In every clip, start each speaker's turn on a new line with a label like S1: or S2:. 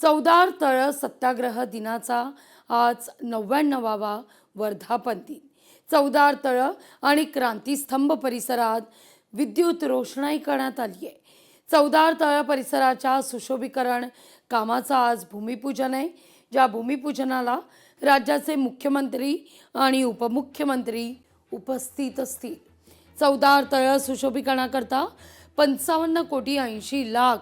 S1: चवदार तळ सत्याग्रह दिनाचा आज 99वा वर्धापन दिन। चवदार तळ आणि क्रांतीस्तंभ परिसरात विद्युत रोषणाई करण्यात आली आहे। चवदार तळ परिसराच्या सुशोभीकरण कामाचा आज भूमिपूजन आहे, ज्या भूमिपूजनाला राज्याचे मुख्यमंत्री आणि उपमुख्यमंत्री उपस्थित असतील। चवदार तळ सुशोभीकरणाकरता 55 कोटी 80 लाख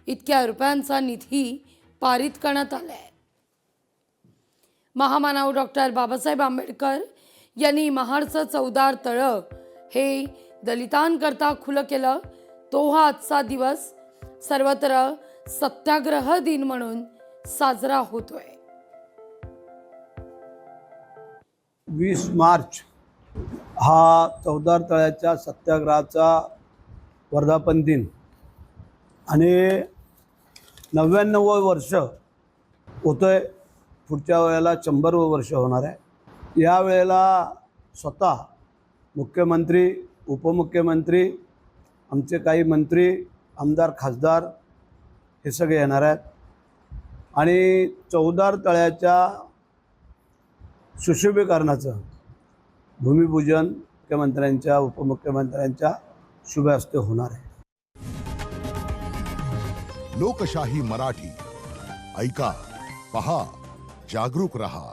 S1: इतक्या रुपयांचा निधी पारित करण्यात आला आहे। महामानव डॉक्टर बाबासाहेब आंबेडकर यांनी महाडचं चवदार तळ हे दलितांकरता खुलं केलं, तो हा आजचा दिवस सर्वत्र सत्याग्रह दिन म्हणून साजरा होतोय।
S2: 20 मार्च हा चवदार तळ्याच्या सत्याग्रहाचा वर्धापन दिन आणि 99वं वर्ष होतोय। पुढच्या वेळेला 100वं वर्ष होणार आहे। या वेळेला स्वतः मुख्यमंत्री, उपमुख्यमंत्री, आमचे काही मंत्री, आमदार, खासदार हे सगळे येणार आहेत आणि चवदार तळ्याच्या सुशोभीकरणाचं भूमिपूजन मुख्यमंत्र्यांच्या, उपमुख्यमंत्र्यांच्या शुभ हस्ते होणार आहे।
S3: लोकशाही मराठी ऐका, पहा, जागरूक रहा।